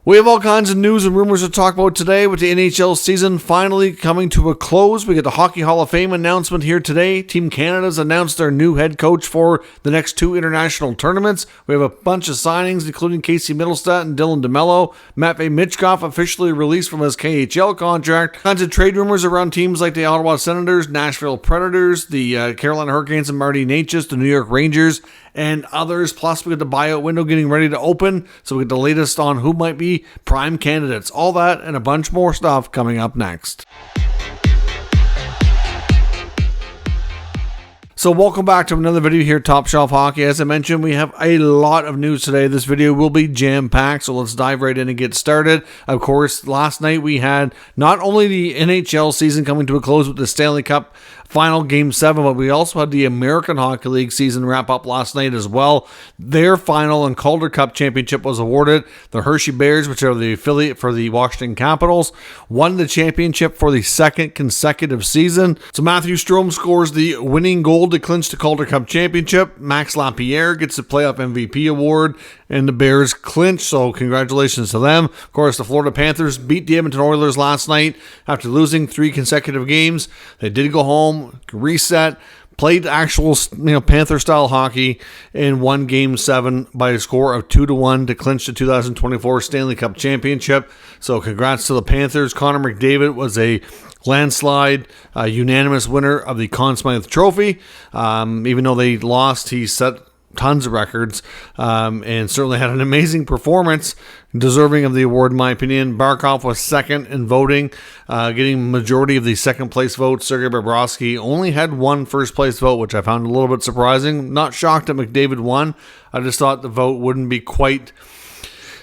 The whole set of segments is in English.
We have all kinds of news and rumors to talk about today with the NHL season finally coming to a close. We get the Hockey Hall of Fame announcement here today. Team Canada's announced their new head coach for the next two international tournaments. We have a bunch of signings, including Casey Mittlestadt and Dylan DeMello. Matvei Michkov officially released from his KHL contract. Kinds of trade rumors around teams like the Ottawa Senators, Nashville Predators, the Carolina Hurricanes and Marty Necas, the New York Rangers, and others. Plus, we get the buyout window getting ready to open, so we get the latest on who might be prime candidates. All that and a bunch more stuff coming up next. So welcome back to another video here at Top Shelf Hockey. As I mentioned, we have a lot of news today. This video will be jam-packed, so let's dive right in and get started. Of course, last night we had not only the NHL season coming to a close with the Stanley Cup final Game 7, but we also had the American Hockey League season wrap up last night as well. Their final and Calder Cup championship was awarded. The Hershey Bears, which are the affiliate for the Washington Capitals, won the championship for the second consecutive season. So Matthew Strome scores the winning goal to clinch the Calder Cup championship. Max Lapierre gets the playoff MVP award, and the Bears clinch, so congratulations to them. Of course, the Florida Panthers beat the Edmonton Oilers last night after losing 3 consecutive games. They did go home, reset, played actual Panther-style hockey, and won Game 7 by a score of 2-1 to clinch the 2024 Stanley Cup championship. So congrats to the Panthers. Connor McDavid was a landslide, unanimous winner of the Conn Smythe Trophy. Even though they lost, he set tons of records, and certainly had an amazing performance, deserving of the award in my opinion. Barkov was second in voting, getting majority of the second place votes. Sergei Bobrovsky only had one first place vote, which I found a little bit surprising. Not shocked that McDavid won. I just thought the vote wouldn't be quite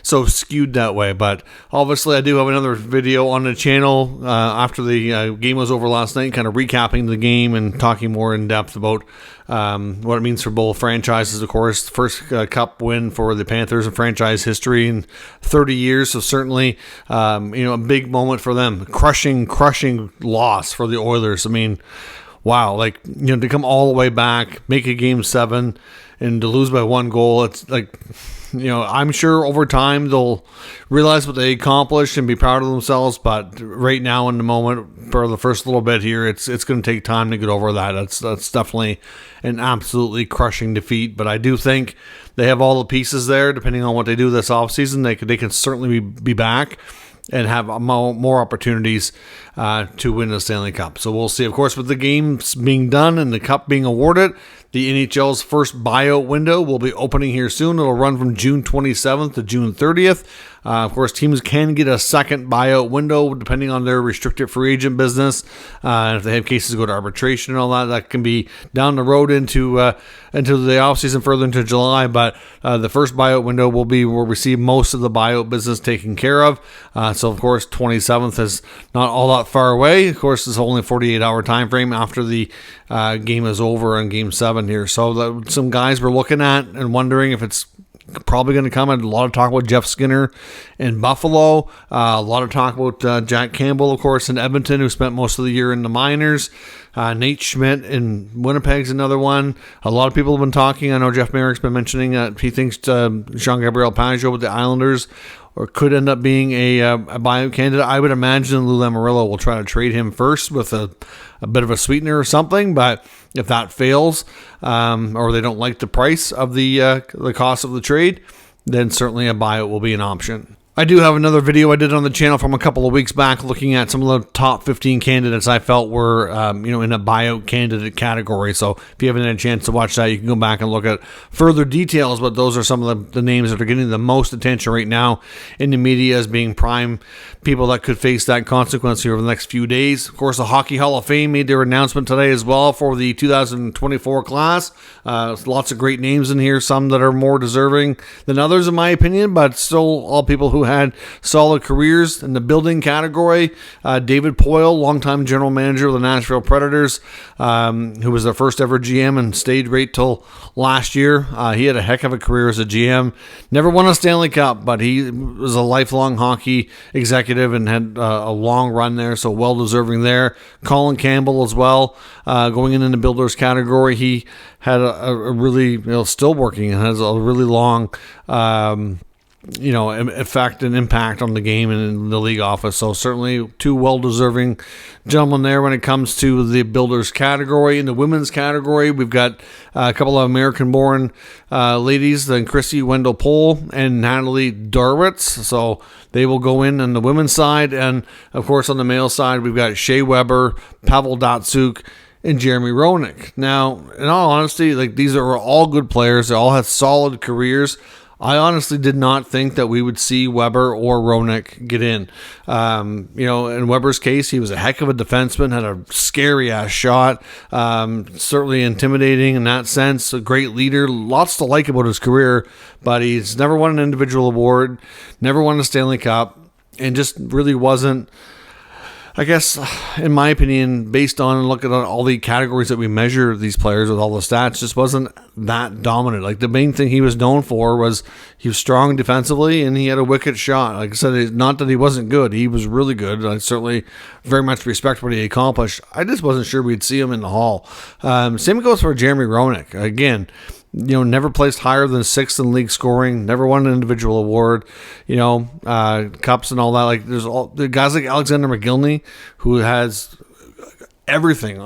so skewed that way, but obviously I do have another video on the channel after the game was over last night, kind of recapping the game and talking more in depth about what it means for both franchises. Of course, first cup win for the Panthers in franchise history in 30 years, so certainly a big moment for them. Crushing loss for the Oilers. I mean, wow, to come all the way back, make a Game 7, and to lose by 1 goal, it's like, I'm sure over time they'll realize what they accomplished and be proud of themselves, but right now in the moment, for the first little bit here, it's going to take time to get over that. That's definitely an absolutely crushing defeat, but I do think they have all the pieces there. Depending on what they do this offseason, they can certainly be back and have more opportunities to win the Stanley Cup. So we'll see. Of course, with the games being done and the cup being awarded, the NHL's first buyout window will be opening here soon. It'll run from June 27th to June 30th. Of course, teams can get a second buyout window depending on their restricted free agent business. If they have cases go to arbitration and all that, that can be down the road into the offseason, further into July. But the first buyout window will receive most of the buyout business taken care of. So, of course, 27th is not all that far away. Of course, it's only a 48-hour time frame after the game is over in Game 7 here. So some guys we're looking at and wondering if it's probably going to come. A lot of talk about Jeff Skinner in Buffalo. A lot of talk about Jack Campbell, of course, in Edmonton, who spent most of the year in the minors. Nate Schmidt in Winnipeg's another one. A lot of people have been talking. I know Jeff Merrick's been mentioning that he thinks Jean-Gabriel Pageau with the Islanders or could end up being a buyout candidate. I would imagine Lou Lamoriello will try to trade him first with a bit of a sweetener or something, but if that fails, or they don't like the price of the cost of the trade, then certainly a buyout will be an option. I do have another video I did on the channel from a couple of weeks back looking at some of the top 15 candidates I felt were, in a buyout candidate category. So if you haven't had a chance to watch that, you can go back and look at further details, but those are some of the names that are getting the most attention right now in the media as being prime people that could face that consequence here over the next few days. Of course, the Hockey Hall of Fame made their announcement today as well for the 2024 class. Lots of great names in here, some that are more deserving than others in my opinion, but still all people who had solid careers. In the building category, David Poyle, longtime general manager of the Nashville Predators, who was their first ever GM and stayed right till last year. He had a heck of a career as a GM. Never won a Stanley Cup, but he was a lifelong hockey executive and had a long run there, so well deserving there. Colin Campbell as well, going in the builders category. He had a really, still working and has a really long effect and impact on the game and in the league office. So certainly two well-deserving gentlemen there when it comes to the builders category. In the women's category, we've got a couple of American-born ladies, then Chrissy Wendell-Pohl and Natalie Darwitz. So they will go in on the women's side. And, of course, on the male side, we've got Shea Weber, Pavel Datsyuk, and Jeremy Roenick. Now, in all honesty, these are all good players. They all have solid careers. I honestly did not think that we would see Weber or Roenick get in. In Weber's case, he was a heck of a defenseman, had a scary-ass shot, certainly intimidating in that sense, a great leader, lots to like about his career, but he's never won an individual award, never won a Stanley Cup, and just really wasn't, I guess, in my opinion, based on looking at all the categories that we measure these players with all the stats, just wasn't that dominant. The main thing he was known for was he was strong defensively and he had a wicked shot. Like I said, not that he wasn't good. He was really good. I certainly very much respect what he accomplished. I just wasn't sure we'd see him in the Hall. Same goes for Jeremy Roenick. Again, never placed higher than 6th in league scoring, never won an individual award, cups and all that. There's all the guys like Alexander McGillney, who has everything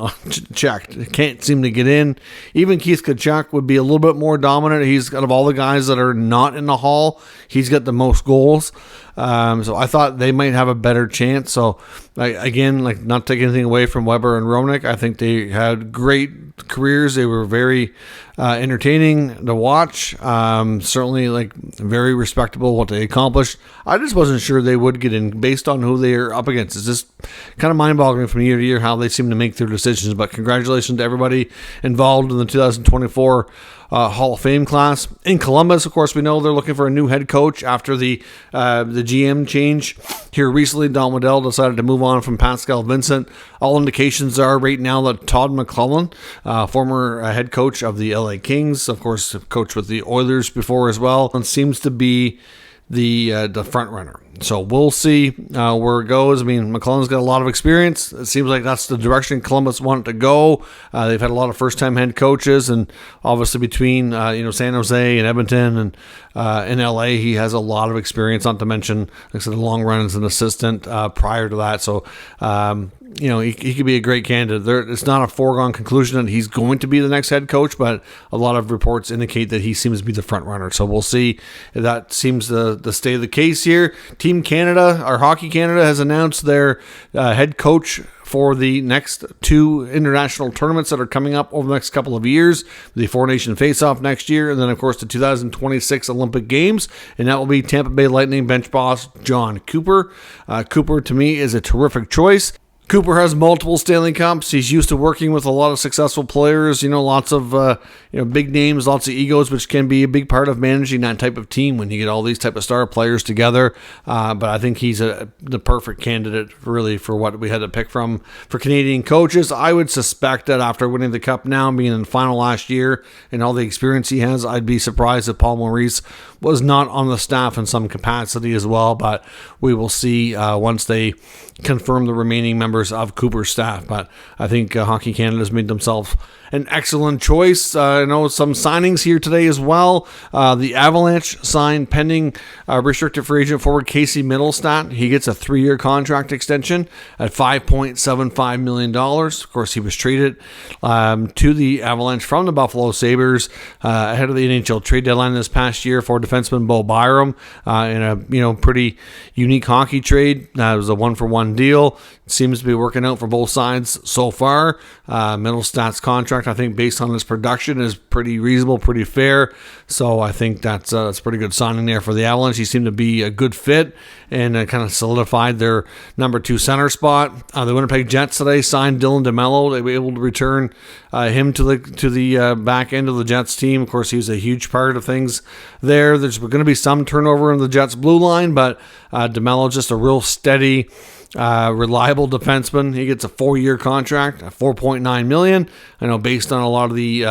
checked, can't seem to get in. Even Keith Tkachuk would be a little bit more dominant. He's out of all the guys that are not in the Hall, he's got the most goals. So I thought they might have a better chance. So again, not taking anything away from Weber and Roenick, I think they had great careers. They were very entertaining to watch. Certainly very respectable what they accomplished. I just wasn't sure they would get in based on who they are up against. It's just kind of mind-boggling from year to year how they seem to make their decisions. But congratulations to everybody involved in the 2024 Hall of Fame class. In Columbus, of course, we know they're looking for a new head coach after the GM change here recently. Don Waddell decided to move on from Pascal Vincent. All indications are right now that Todd McLellan, former head coach of the LA Kings, of course, coached with the Oilers before as well, and seems to be the front runner. So we'll see where it goes. I mean, McClellan's got a lot of experience. It seems like that's the direction Columbus wanted to go. They've had a lot of first-time head coaches, and obviously between San Jose and Edmonton and in LA, he has a lot of experience. Not to mention, like I said, a long run as an assistant prior to that. So he could be a great candidate. It's not a foregone conclusion that he's going to be the next head coach, but a lot of reports indicate that he seems to be the front runner. So we'll see if that seems to stay the case here. Team Canada, or Hockey Canada, has announced their head coach for the next 2 international tournaments that are coming up over the next couple of years. The Four Nation Face-Off next year, and then, of course, the 2026 Olympic Games, and that will be Tampa Bay Lightning bench boss John Cooper. Cooper, to me, is a terrific choice. Cooper has multiple Stanley Cups. He's used to working with a lot of successful players, lots of big names, lots of egos, which can be a big part of managing that type of team when you get all these type of star players together. But I think he's the perfect candidate, really, for what we had to pick from for Canadian coaches. I would suspect that after winning the Cup now, being in the final last year, and all the experience he has, I'd be surprised if Paul Maurice was not on the staff in some capacity as well. But we will see once they confirm the remaining members of Cooper's staff. But I think Hockey Canada's made themselves an excellent choice. I know some signings here today as well. The Avalanche signed pending restricted free agent forward Casey Mittlestadt. He gets a 3-year contract extension at $5.75 million. Of course, he was traded to the Avalanche from the Buffalo Sabres ahead of the NHL trade deadline this past year for defenseman Bo Byram in a pretty unique hockey trade. It was a 1-for-1 deal. Seems to be working out for both sides so far. Mittelstadt's contract, I think, based on his production, is pretty reasonable, pretty fair. So I think that's a pretty good signing there for the Avalanche. He seemed to be a good fit and kind of solidified their number 2 center spot. The Winnipeg Jets today signed Dylan DeMello. They were able to return him to the back end of the Jets team. Of course, he was a huge part of things there. There's going to be some turnover in the Jets blue line, but DeMello just a real steady, reliable defenseman. He gets a 4-year contract at $4.9 million. I know based on a lot of the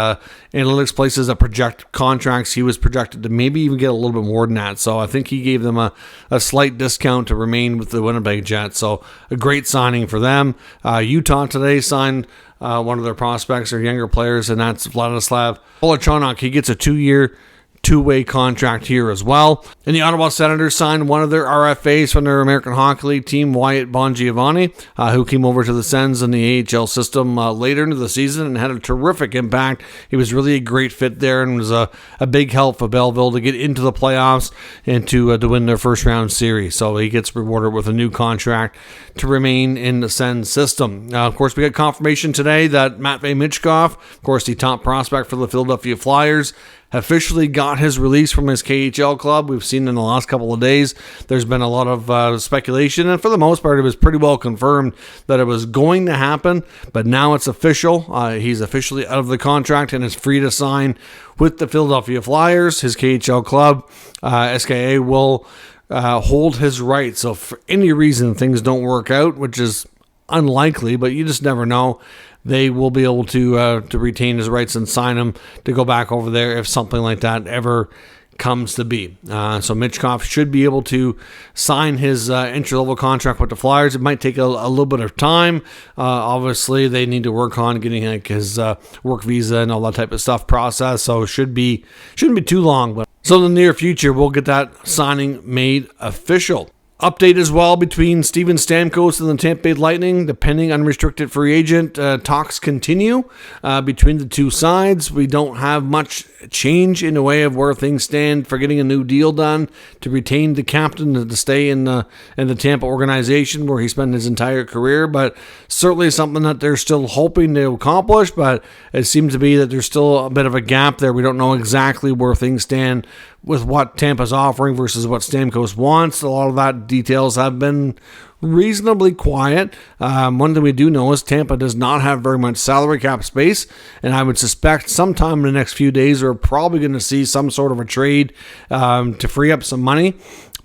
analytics places that project contracts, he was projected to maybe even get a little bit more than that. So I think he gave them a slight discount to remain with the Winnipeg Jets. So a great signing for them. Utah today signed one of their prospects or younger players, and that's Vladislav Polachonok. He gets a 2-year, two-way contract here as well. And the Ottawa Senators signed one of their RFAs from their American Hockey League team, Wyatt Bongiovanni, who came over to the Sens in the AHL system later into the season and had a terrific impact. He was really a great fit there and was a big help for Belleville to get into the playoffs and to win their first round series. So he gets rewarded with a new contract to remain in the Sens system. Of course, we got confirmation today that Matvei Michkov, of course, the top prospect for the Philadelphia Flyers, officially got his release from his KHL club. We've seen in the last couple of days, there's been a lot of speculation, and for the most part, it was pretty well confirmed that it was going to happen, but now it's official. He's officially out of the contract and is free to sign with the Philadelphia Flyers. His KHL club, SKA, will hold his rights. So for any reason things don't work out, which is unlikely, but you just never know, they will be able to retain his rights and sign him to go back over there if something like that ever comes to be. So Michkov should be able to sign his entry-level contract with the Flyers. It might take a little bit of time. Obviously, they need to work on getting his work visa and all that type of stuff processed, so it shouldn't be too long. But so in the near future, we'll get that signing made official. Update as well between Steven Stamkos and the Tampa Bay Lightning, the pending unrestricted free agent. Talks continue between the two sides. We don't have much change in the way of where things stand for getting a new deal done to retain the captain to stay in the Tampa organization where he spent his entire career, but certainly something that they're still hoping to accomplish, but it seems to be that there's still a bit of a gap there. We don't know exactly where things stand with what Tampa's offering versus what Stamkos wants. A lot of that details have been reasonably quiet. One thing we do know is Tampa does not have very much salary cap space, and I would suspect sometime in the next few days we're probably going to see some sort of a trade to free up some money.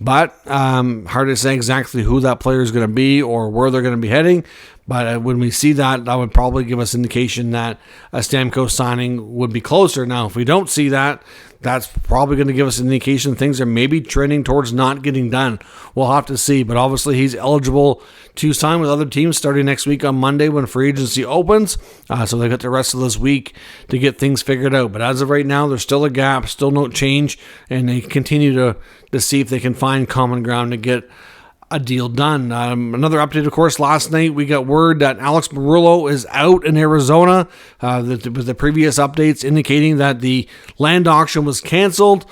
But hard to say exactly who that player is going to be or where they're going to be heading. But when we see that, that would probably give us indication that a Stamkos signing would be closer. Now, if we don't see that, that's probably going to give us an indication things are maybe trending towards not getting done. We'll have to see. But obviously, he's eligible to sign with other teams starting next week on Monday when free agency opens. So they've got the rest of this week to get things figured out. But as of right now, there's still a gap, still no change, and they continue to see if they can find common ground to get a deal done. Another update, of course, last night we got word that Alex Merulo is out in Arizona, with the previous updates indicating that the land auction was canceled.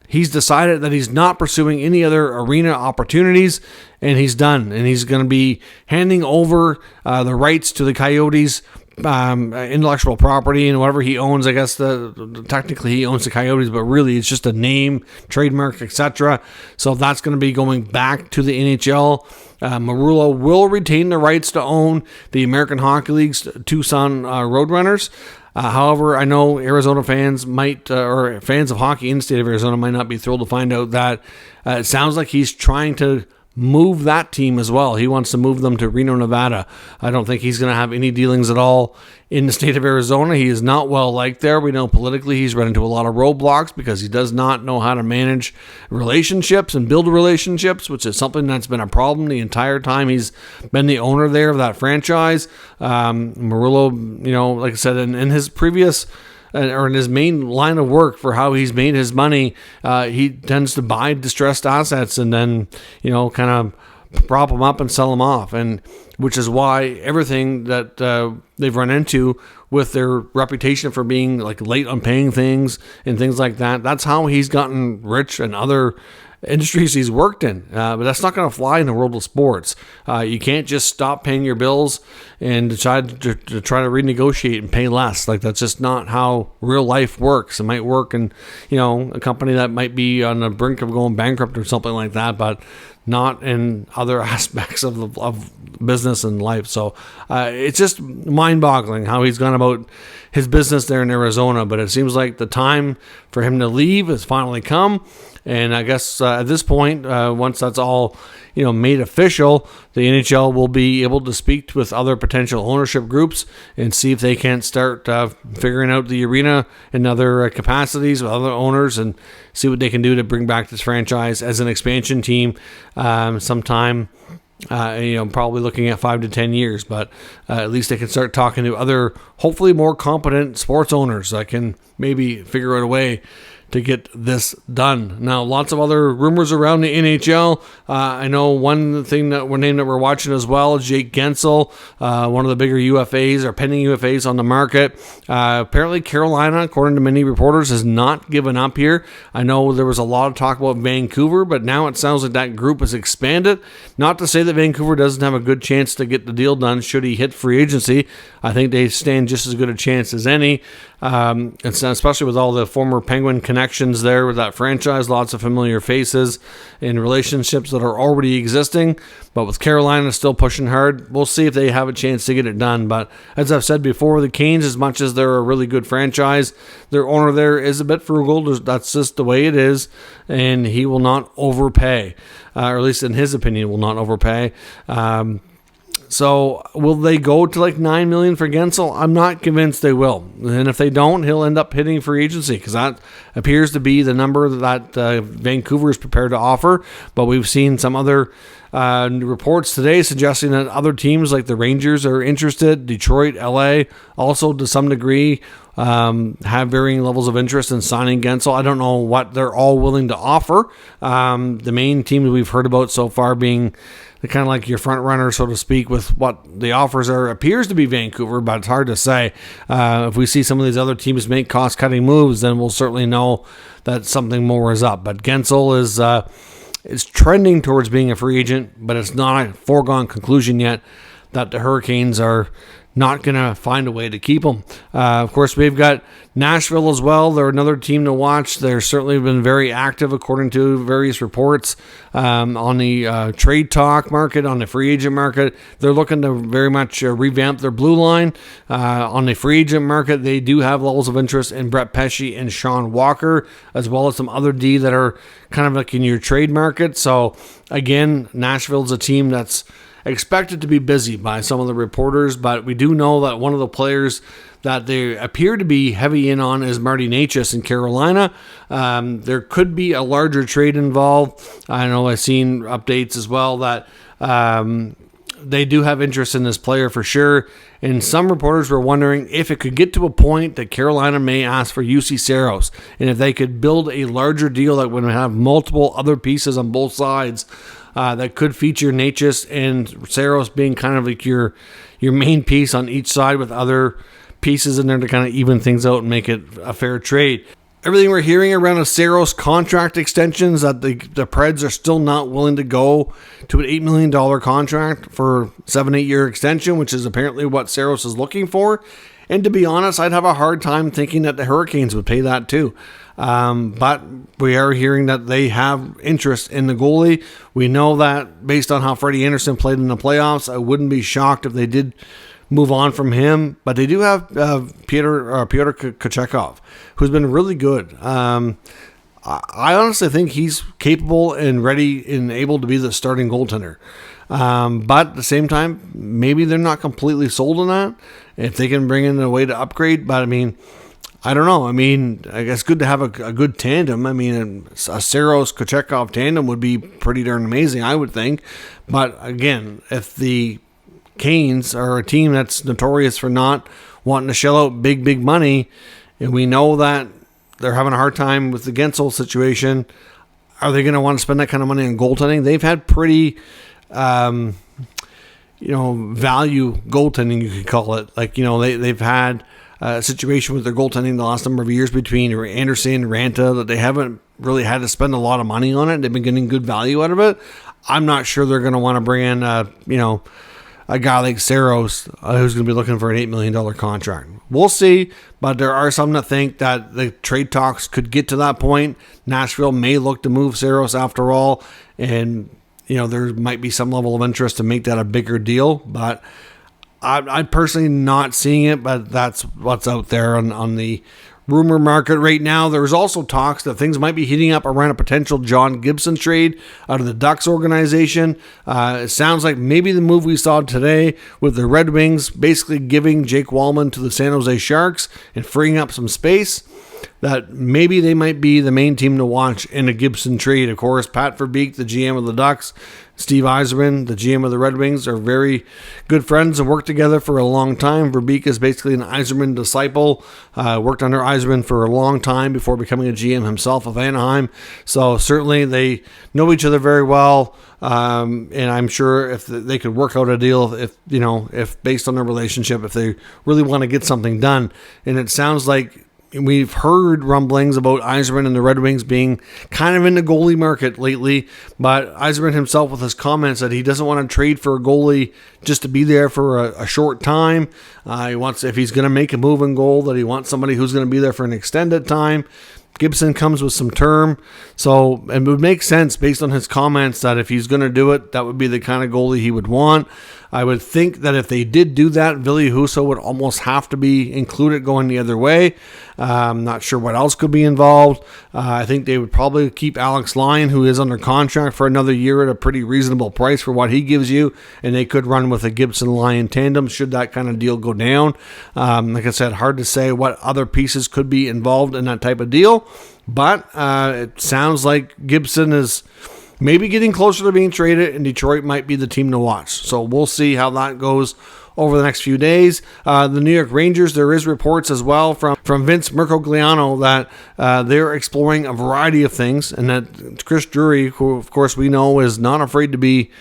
He's decided that he's not pursuing any other arena opportunities, and he's done. And he's going to be handing over the rights to the Coyotes, intellectual property and whatever he owns. I guess technically he owns the Coyotes, but really it's just a name, trademark, etc. So that's going to be going back to the NHL. Merulo will retain the rights to own the American Hockey League's Tucson Roadrunners. However, I know Arizona fans might, or fans of hockey in the state of Arizona might not be thrilled to find out that it sounds like he's trying to move that team as well. He wants to move them to Reno, Nevada. I don't think he's going to have any dealings at all in the state of Arizona. He is not well liked there. We know politically he's run into a lot of roadblocks because he does not know how to manage relationships and build relationships, which is something that's been a problem the entire time he's been the owner there of that franchise. Merulo, like I said, in his previous or in his main line of work for how he's made his money, he tends to buy distressed assets and then, kind of prop them up and sell them off. And which is why everything that they've run into with their reputation for being like late on paying things and things like that, that's how he's gotten rich and other industries he's worked in, but that's not going to fly in the world of sports. You can't just stop paying your bills and try to renegotiate and pay less. Like, that's just not how real life works. It might work in a company that might be on the brink of going bankrupt or something like that, but not in other aspects of business and life. So it's just mind-boggling how he's gone about his business there in Arizona. But it seems like the time for him to leave has finally come. And I guess at this point, once that's all made official, the NHL will be able to speak with other potential ownership groups and see if they can't start figuring out the arena in other capacities with other owners and see what they can do to bring back this franchise as an expansion team sometime. Probably looking at 5 to 10 years, but at least they can start talking to other, hopefully more competent sports owners that can maybe figure out a way to get this done. Now, lots of other rumors around the NHL. I know one thing that we're watching as well is Jake Guentzel, one of the bigger UFAs or pending UFAs on the market. Apparently, Carolina, according to many reporters, has not given up here. I know there was a lot of talk about Vancouver, but now it sounds like that group has expanded. Not to say that Vancouver doesn't have a good chance to get the deal done should he hit free agency. I think they stand just as good a chance as any. Especially with all the former Penguin connections there with that franchise, lots of familiar faces and relationships that are already existing. But with Carolina still pushing hard, we'll see if they have a chance to get it done. But as I've said before, the Canes, as much as they're a really good franchise, their owner there is a bit frugal. That's just the way it is, and he will not overpay, or at least in his opinion, will not overpay. So will they go to like $9 million for Guentzel? I'm not convinced they will. And if they don't, he'll end up hitting free agency because that appears to be the number that Vancouver is prepared to offer. But we've seen some other reports today suggesting that other teams like the Rangers are interested. Detroit, LA, also to some degree have varying levels of interest in signing Guentzel. I don't know what they're all willing to offer. The main teams we've heard about so far being the kind of like your front runner, so to speak, with what the offers are, appears to be Vancouver, but it's hard to say. If we see some of these other teams make cost-cutting moves, then we'll certainly know that something more is up. But Guentzel is trending towards being a free agent, but it's not a foregone conclusion yet that the Hurricanes are not going to find a way to keep him. Of course, we've got Nashville as well. They're another team to watch. They're certainly been very active, according to various reports, on the trade talk market, on the free agent market. They're looking to very much revamp their blue line. On the free agent market, they do have levels of interest in Brett Pesce and Sean Walker, as well as some other D that are kind of like in your trade market. So, again, Nashville's a team that's expected to be busy by some of the reporters, but we do know that one of the players that they appear to be heavy in on is Marty Necas in Carolina. There could be a larger trade involved. I know I've seen updates as well that they do have interest in this player for sure. And some reporters were wondering if it could get to a point that Carolina may ask for UC Saros, and if they could build a larger deal that would have multiple other pieces on both sides that could feature Necas and Saros being kind of like your main piece on each side with other pieces in there to kind of even things out and make it a fair trade. Everything we're hearing around a Saros contract extensions that the Preds are still not willing to go to an $8 million contract for 7-8 year extension, which is apparently what Saros is looking for. And to be honest, I'd have a hard time thinking that the Hurricanes would pay that too. But we are hearing that they have interest in the goalie. We know that based on how Freddie Anderson played in the playoffs, I wouldn't be shocked if they did move on from him. But they do have Pyotr Kochetkov, who's been really good. I honestly think he's capable and ready and able to be the starting goaltender. But at the same time, maybe they're not completely sold on that. If they can bring in a way to upgrade, but I mean, I don't know. I mean, I guess good to have a good tandem. I mean, a Saros-Kochetkov tandem would be pretty darn amazing, I would think. But again, if the Canes are a team that's notorious for not wanting to shell out big money, and we know that they're having a hard time with the Guentzel situation, are they going to want to spend that kind of money on goaltending? They've had pretty value goaltending, you could call it. Like, they've had a situation with their goaltending the last number of years between Anderson and Ranta that they haven't really had to spend a lot of money on it. They've been getting good value out of it. I'm not sure they're going to want to bring in, a guy like Saros who's going to be looking for an $8 million contract. We'll see, but there are some that think that the trade talks could get to that point. Nashville may look to move Saros after all, and there might be some level of interest to make that a bigger deal, but I'm personally not seeing it, but that's what's out there on the rumor market right now. There's also talks that things might be heating up around a potential John Gibson trade out of the Ducks organization. It sounds like maybe the move we saw today with the Red Wings basically giving Jake Wallman to the San Jose Sharks and freeing up some space. that maybe they might be the main team to watch in a Gibson trade. Of course, Pat Verbeek, the GM of the Ducks, Steve Yzerman, the GM of the Red Wings, are very good friends and worked together for a long time. Verbeek is basically an Yzerman disciple, worked under Yzerman for a long time before becoming a GM himself of Anaheim. So certainly they know each other very well, and I'm sure if they could work out a deal, if based on their relationship, if they really want to get something done. And it sounds like we've heard rumblings about Yzerman and the Red Wings being kind of in the goalie market lately, but Yzerman himself with his comments that he doesn't want to trade for a goalie just to be there for a short time. He wants, if he's going to make a move in goal, that he wants somebody who's going to be there for an extended time. Gibson comes with some term, so it would make sense based on his comments that if he's going to do it, that would be the kind of goalie he would want. I would think that if they did do that, Ville Husso would almost have to be included going the other way. I'm not sure what else could be involved. I think they would probably keep Alex Lyon, who is under contract for another year at a pretty reasonable price for what he gives you, and they could run with a Gibson-Lyon tandem should that kind of deal go down. Like I said, hard to say what other pieces could be involved in that type of deal, but it sounds like Gibson is maybe getting closer to being traded, and Detroit might be the team to watch. So we'll see how that goes over the next few days. The New York Rangers, there is reports as well from Vince Mercogliano that they're exploring a variety of things, and that Chris Drury, who of course we know is not afraid to be,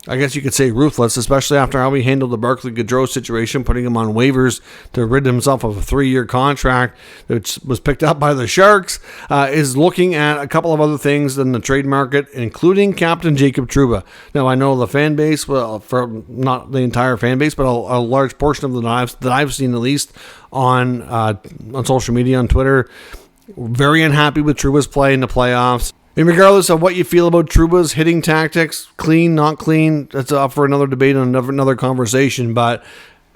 I guess you could say, ruthless, especially after how he handled the Barclay Gaudreau situation, putting him on waivers to rid himself of a 3-year contract, which was picked up by the Sharks, is looking at a couple of other things in the trade market, including Captain Jacob Trouba. Now, I know the fan base, well, for not the entire fan base, but a large portion of them that I've seen at least on social media, on Twitter, very unhappy with Trouba's play in the playoffs. And regardless of what you feel about Trouba's hitting tactics, clean, not clean, that's up for another debate and another conversation. But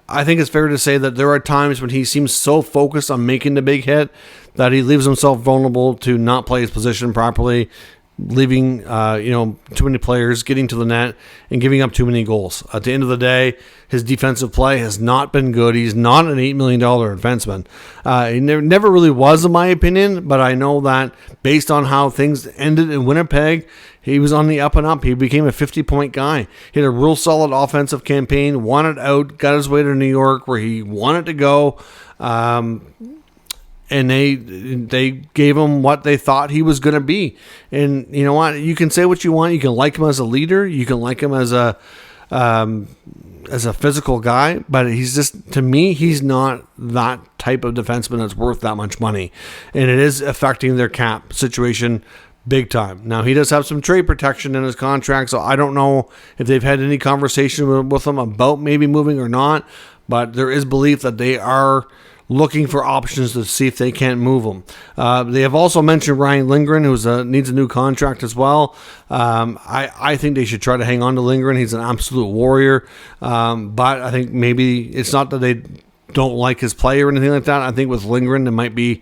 I think it's fair to say that there are times when he seems so focused on making the big hit that he leaves himself vulnerable to not play his position properly, leaving too many players, getting to the net, and giving up too many goals. At the end of the day, his defensive play has not been good. He's not an $8 million defenseman. He never really was, in my opinion, but I know that based on how things ended in Winnipeg, he was on the up and up. He became a 50-point guy. He had a real solid offensive campaign, wanted out, got his way to New York where he wanted to go. And they gave him what they thought he was going to be. And you know what? You can say what you want. You can like him as a leader. You can like him as a physical guy. But he's just, to me, he's not that type of defenseman that's worth that much money. And it is affecting their cap situation big time. Now, he does have some trade protection in his contract, so I don't know if they've had any conversation with him about maybe moving or not. But there is belief that they are looking for options to see if they can't move him. They have also mentioned Ryan Lindgren, who needs a new contract as well. I think they should try to hang on to Lindgren. He's an absolute warrior. But I think maybe it's not that they don't like his play or anything like that. I think with Lindgren, they might be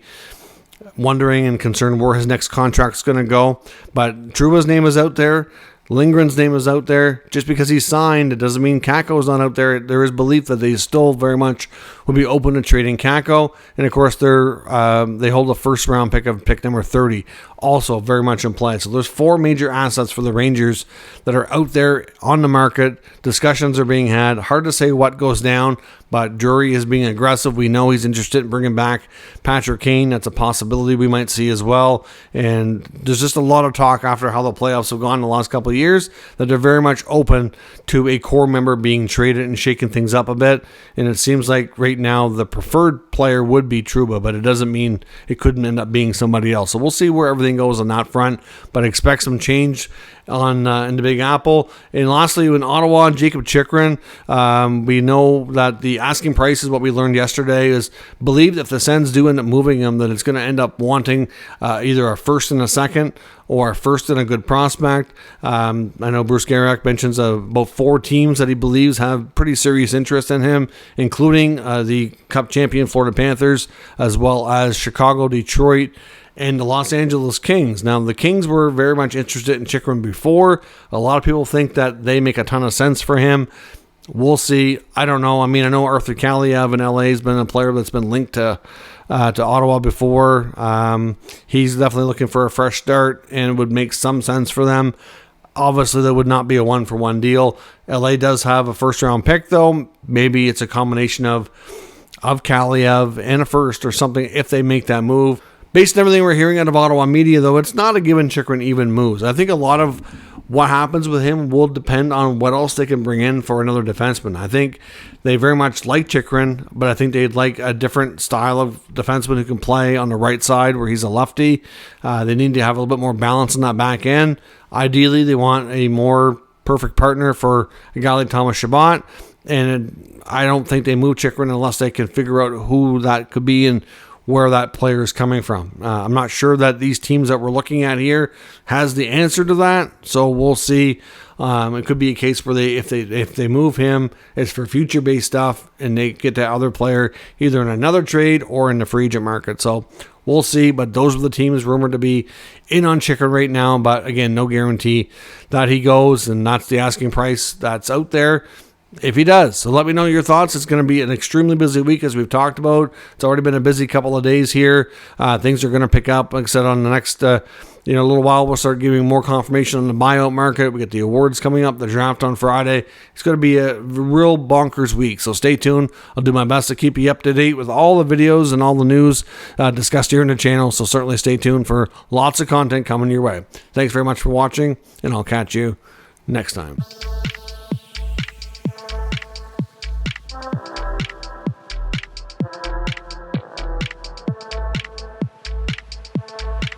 wondering and concerned where his next contract's going to go. But Trouba's name is out there. Lindgren's name is out there. Just because he's signed, it doesn't mean Kakko's not out there. There is belief that they still very much would be open to trading Kakko. And of course, they hold a first-round pick of pick number 30, also very much in play. So there's 4 major assets for the Rangers that are out there on the market. Discussions are being had. Hard to say what goes down, but Drury is being aggressive. We know he's interested in bringing back Patrick Kane. That's a possibility we might see as well. And there's just a lot of talk after how the playoffs have gone the last couple of years that they're very much open to a core member being traded and shaking things up a bit. And it seems like right now the preferred player would be Trouba, but it doesn't mean it couldn't end up being somebody else. So we'll see where everything goes on that front, but expect some change in the Big Apple. And lastly, in Ottawa, Jacob Chychrun, we know that the asking price is what we learned yesterday is believed if the Sens do end up moving him, that it's going to end up wanting either a first and a second or a first and a good prospect. I know Bruce Garrick mentions about 4 teams that he believes have pretty serious interest in him, including the Cup champion Florida Panthers, as well as Chicago, Detroit, and the Los Angeles Kings. Now, the Kings were very much interested in Chychrun before. A lot of people think that they make a ton of sense for him. We'll see. I don't know. I mean, I know Arthur Kaliev in LA has been a player that's been linked to to Ottawa before. He's definitely looking for a fresh start, and it would make some sense for them. Obviously, there would not be a one-for-one deal. LA does have a first-round pick, though. Maybe it's a combination of Kaliev and a first or something if they make that move. Based on everything we're hearing out of Ottawa media, though, it's not a given Chychrun even moves. I think a lot of what happens with him will depend on what else they can bring in for another defenseman. I think they very much like Chychrun, but I think they'd like a different style of defenseman who can play on the right side where he's a lefty. They need to have a little bit more balance in that back end. Ideally, they want a more perfect partner for a guy like Thomas Chabot, and I don't think they move Chychrun unless they can figure out who that could be and where that player is coming from. I'm not sure that these teams that we're looking at here has the answer to that, so we'll see. It could be a case where if they move him, it's for future-based stuff, and they get that other player either in another trade or in the free agent market. So we'll see, but those are the teams rumored to be in on Chychrun right now. But again, no guarantee that he goes, and that's the asking price that's out there if he does. So let me know your thoughts. It's going to be an extremely busy week, as we've talked about. It's already been a busy couple of days here. Things are going to pick up. Like I said, on the next little while, we'll start giving more confirmation on the buyout market. We get the awards coming up, the draft on Friday. It's going to be a real bonkers week, so stay tuned. I'll do my best to keep you up to date with all the videos and all the news discussed here in the channel, so certainly stay tuned for lots of content coming your way. Thanks very much for watching, and I'll catch you next time.